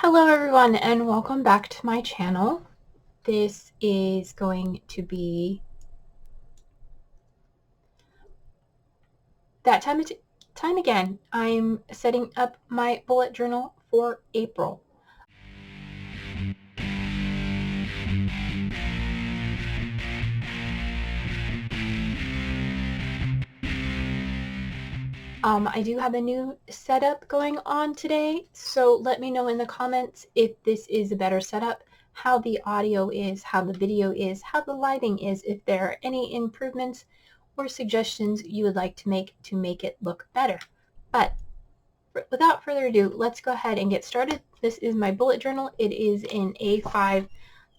Hello everyone and welcome back to my channel. This is going to be that time again. I'm setting up my bullet journal for April. I do have a new setup going on today, so let me know in the comments if this is a better setup, how the audio is, how the video is, how the lighting is, if there are any improvements or suggestions you would like to make it look better. But without further ado, let's go ahead and get started. This is my bullet journal. It is in A5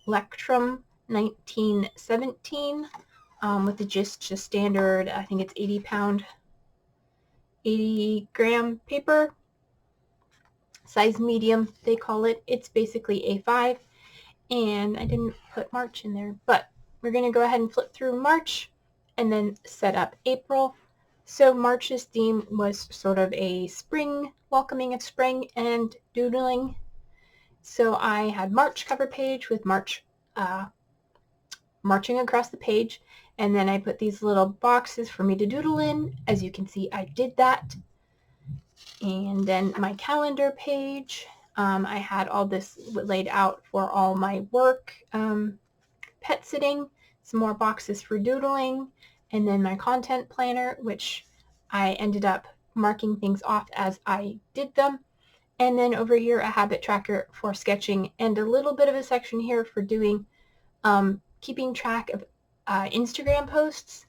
Lectrum 1917 with the just standard, I think it's 80 gram paper, size medium they call it. It's basically A5, and I didn't put March in there, but we're going to go ahead and flip through March and then set up April. So March's theme was sort of a spring, welcoming of spring and doodling. So I had March cover page with March marching across the page, and then I put these little boxes for me to doodle in. As you can see, I did that. And then my calendar page, I had all this laid out for all my work, pet sitting, some more boxes for doodling, and then my content planner, which I ended up marking things off as I did them. And then over here, a habit tracker for sketching, and a little bit of a section here for doing, keeping track of Instagram posts.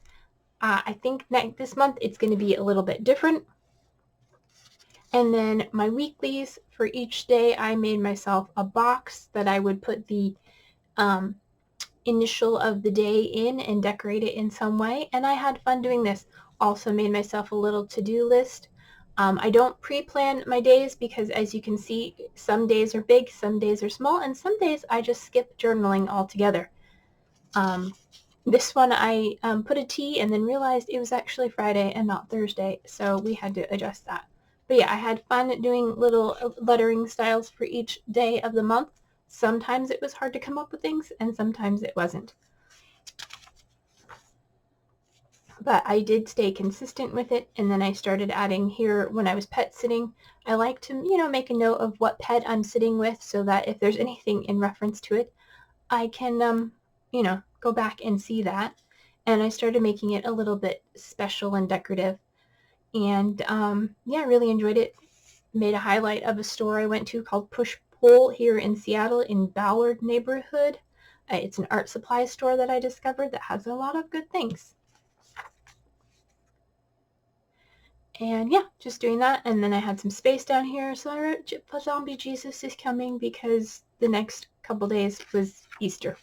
I think this month it's going to be a little bit different. And then my weeklies, for each day I made myself a box that I would put the initial of the day in and decorate it in some way, and I had fun doing this. Also made myself a little to-do list. I don't pre-plan my days because, as you can see, some days are big, some days are small, and some days I just skip journaling altogether. This one I put a T and then realized it was actually Friday and not Thursday, so we had to adjust that. But yeah, I had fun doing little lettering styles for each day of the month. Sometimes it was hard to come up with things, and sometimes it wasn't. But I did stay consistent with it, and then I started adding here when I was pet sitting. I like to, make a note of what pet I'm sitting with so that if there's anything in reference to it, I can, go back and see that. And I started making it a little bit special and decorative. And yeah, I really enjoyed it. Made a highlight of a store I went to called Push Pull here in Seattle in Ballard neighborhood. It's an art supply store that I discovered that has a lot of good things. And yeah, just doing that. And then I had some space down here, so I wrote Zombie Jesus is coming because the next couple days was Easter.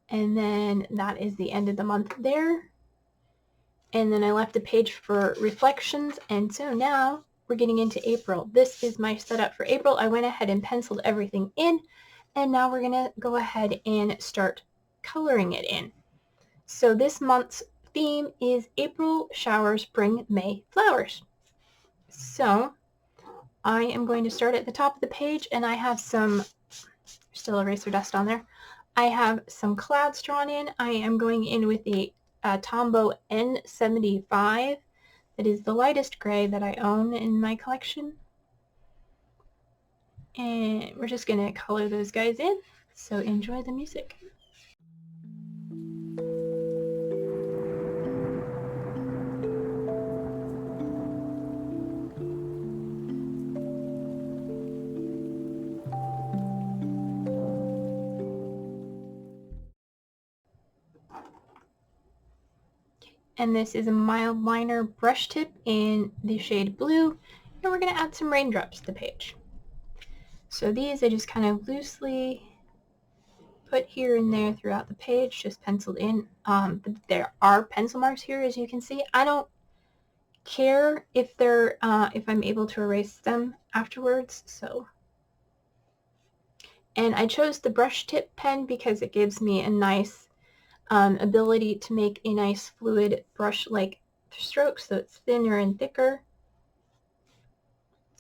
And then that is the end of the month there. And then I left a page for reflections, and so now we're getting into April. This is my setup for April. I went ahead and penciled everything in, and now we're going to go ahead and start coloring it in. So this month's theme is April showers bring May flowers. So I am going to start at the top of the page, and I have some, still eraser dust on there. I have some clouds drawn in. I am going in with the Tombow N75. That is the lightest gray that I own in my collection. And we're just going to color those guys in. So enjoy the music. And this is a mild liner brush tip in the shade blue, and we're going to add some raindrops to the page. So these I just kind of loosely put here and there throughout the page, just penciled in. There are pencil marks here, as you can see. I don't care if they're if I'm able to erase them afterwards. So, and I chose the brush tip pen because it gives me a nice ability to make a nice fluid brush-like stroke, so it's thinner and thicker.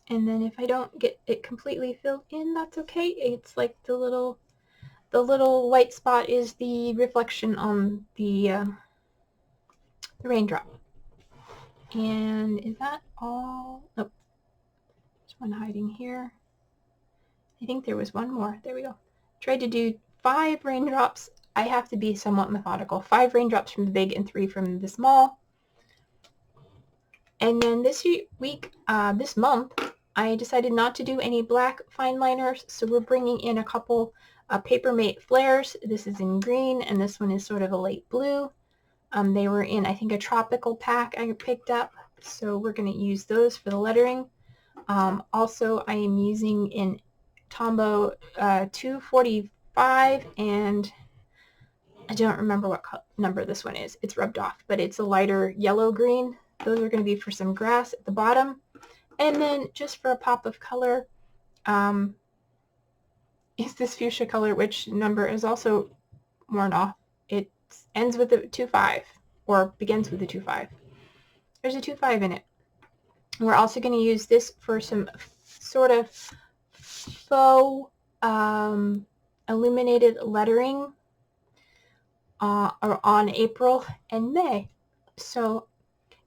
And then if I don't get it completely filled in, that's okay. It's like the little white spot is the reflection on the raindrop. And is that all? Oh, there's one hiding here. I think there was one more. There we go. Tried to do 5 raindrops. I have to be somewhat methodical. 5 raindrops from the big and 3 from the small. And then this month, I decided not to do any black fine liners, so we're bringing in a couple Papermate flares. This is in green, and this one is sort of a light blue. They were in, I think, a tropical pack I picked up, so we're going to use those for the lettering. Also, I am using in Tombow 245, and I don't remember what number this one is. It's rubbed off, but it's a lighter yellow-green. Those are going to be for some grass at the bottom. And then just for a pop of color is this fuchsia color, which number is also worn off. It ends with a 25, or begins with a 25. There's a 25 in it. We're also going to use this for some sort of faux illuminated lettering on April and May. So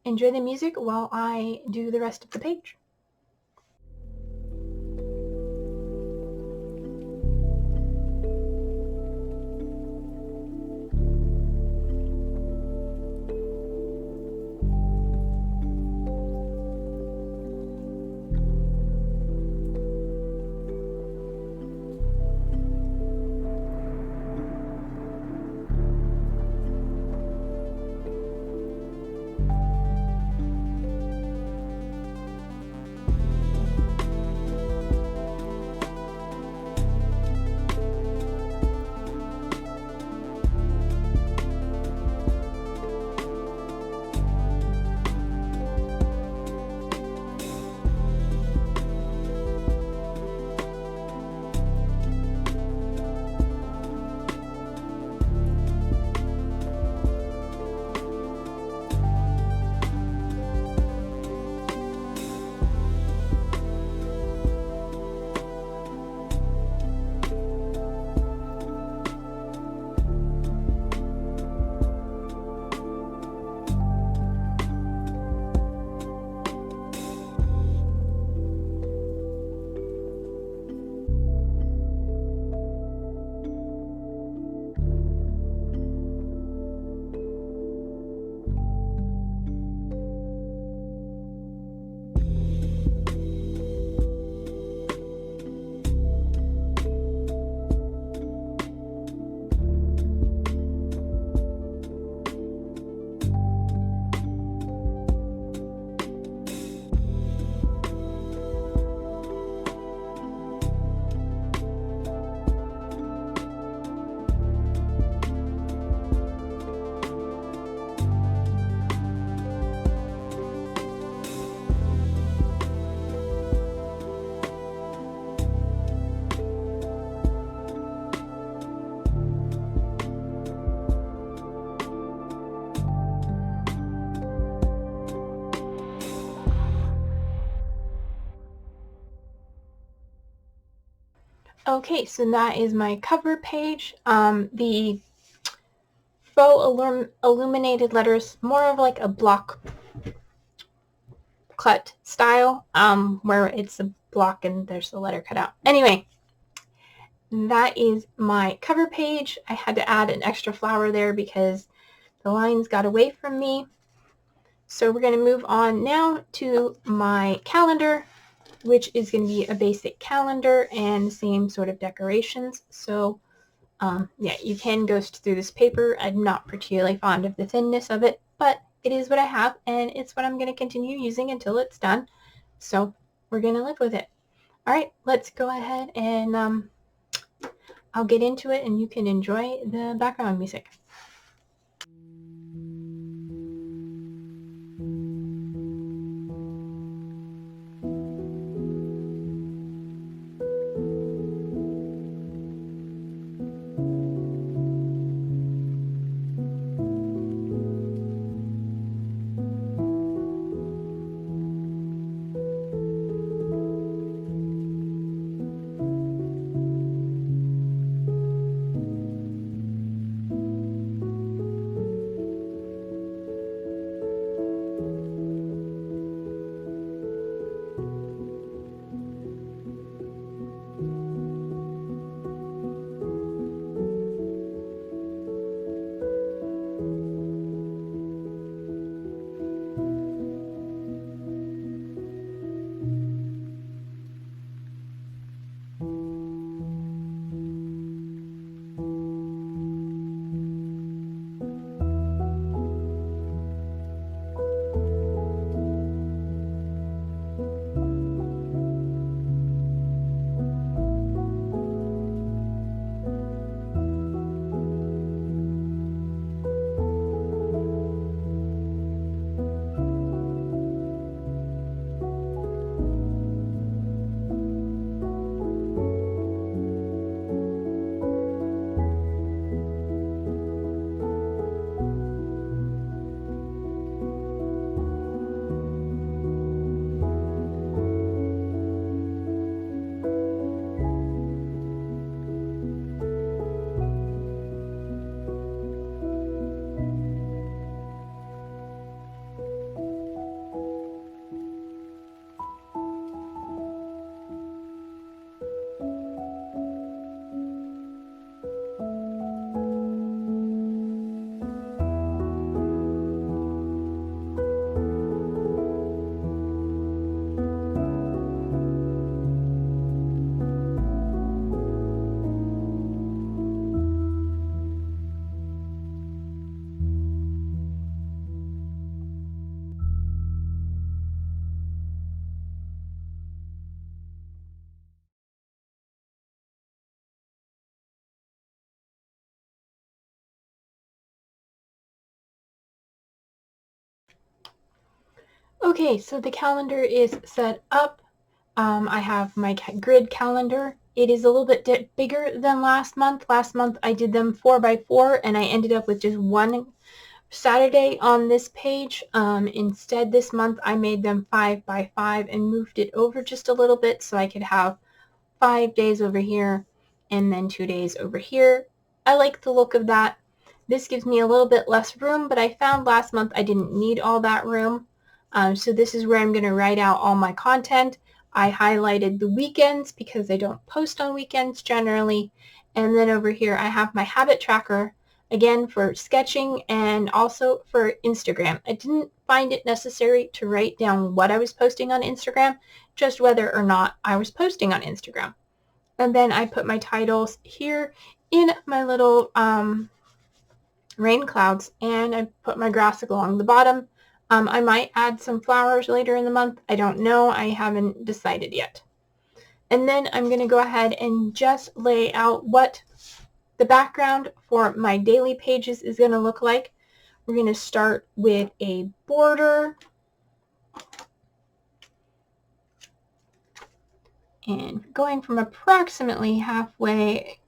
enjoy the music while I do the rest of the page. Okay, so that is my cover page. The faux illuminated letters, more of like a block cut style, where it's a block and there's the letter cut out. Anyway, that is my cover page. I had to add an extra flower there because the lines got away from me. So we're going to move on now to my calendar, which is going to be a basic calendar and same sort of decorations. So yeah, you can go through this paper. I'm not particularly fond of the thinness of it, but it is what I have, and it's what I'm going to continue using until it's done. So we're going to live with it. All right, let's go ahead and I'll get into it, and you can enjoy the background music. Okay, so the calendar is set up. I have my grid calendar. It is a little bit bigger than last month. Last month I did them 4x4 and I ended up with just one Saturday on this page. Instead this month I made them 5x5 and moved it over just a little bit so I could have 5 days over here and then 2 days over here. I like the look of that. This gives me a little bit less room, but I found last month I didn't need all that room. So this is where I'm going to write out all my content. I highlighted the weekends because I don't post on weekends generally. And then over here I have my habit tracker, again for sketching and also for Instagram. I didn't find it necessary to write down what I was posting on Instagram, just whether or not I was posting on Instagram. And then I put my titles here in my little rain clouds, and I put my grass along the bottom. I might add some flowers later in the month. I don't know. I haven't decided yet. And then I'm going to go ahead and just lay out what the background for my daily pages is going to look like. We're going to start with a border. And going from approximately halfway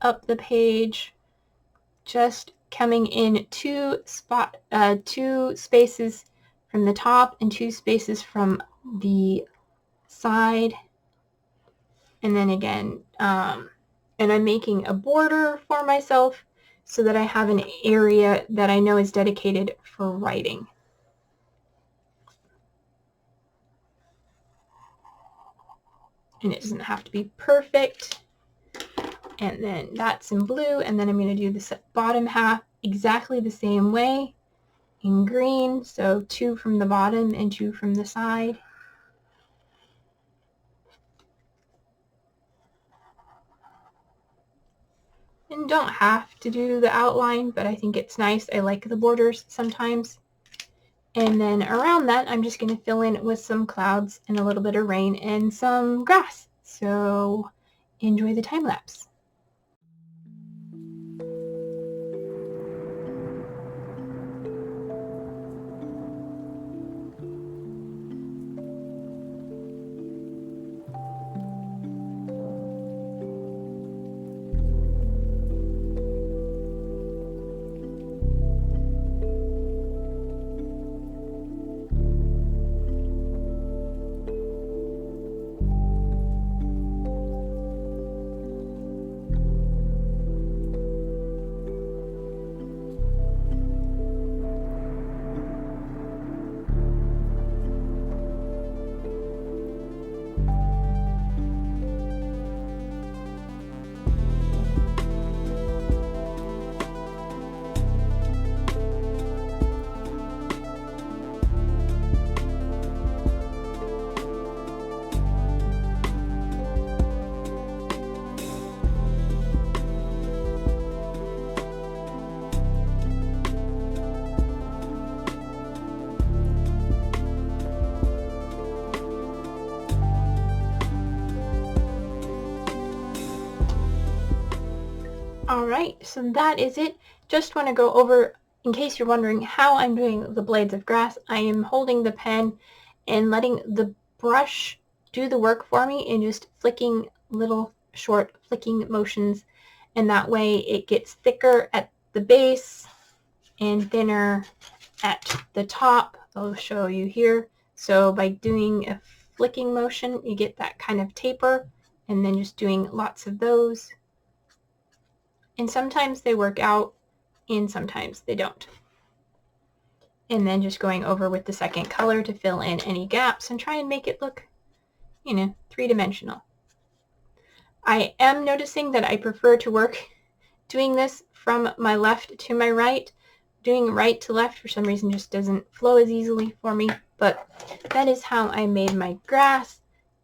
up the page, just coming in two spaces from the top and 2 spaces from the side. And then again, and I'm making a border for myself so that I have an area that I know is dedicated for writing. And it doesn't have to be perfect. And then that's in blue, and then I'm going to do this bottom half exactly the same way in green, so 2 from the bottom and 2 from the side. And don't have to do the outline, but I think it's nice. I like the borders sometimes. And then around that, I'm just going to fill in with some clouds and a little bit of rain and some grass. So enjoy the time lapse. Alright, so that is it. Just want to go over, in case you're wondering how I'm doing the blades of grass, I am holding the pen and letting the brush do the work for me and just flicking little short flicking motions, and that way it gets thicker at the base and thinner at the top. I'll show you here. So by doing a flicking motion, you get that kind of taper, and then just doing lots of those. And sometimes they work out and sometimes they don't. And then just going over with the second color to fill in any gaps and try and make it look, you know, 3-dimensional. I am noticing that I prefer to work doing this from my left to my right. Doing right to left for some reason just doesn't flow as easily for me, but that is how I made my grass.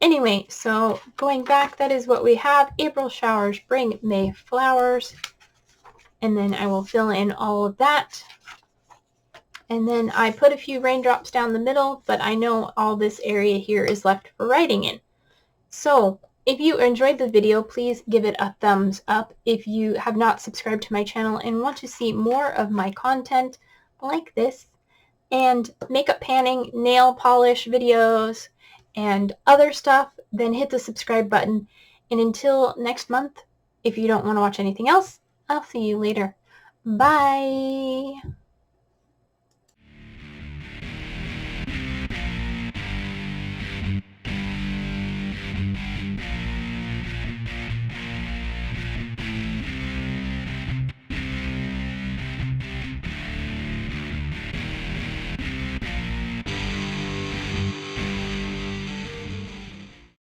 Anyway, so going back, that is what we have. April showers bring May flowers. And then I will fill in all of that. And then I put a few raindrops down the middle, but I know all this area here is left for writing in. So if you enjoyed the video, please give it a thumbs up. If you have not subscribed to my channel and want to see more of my content like this, and makeup panning, nail polish videos, and other stuff, then hit the subscribe button. And until next month, if you don't want to watch anything else, I'll see you later. Bye!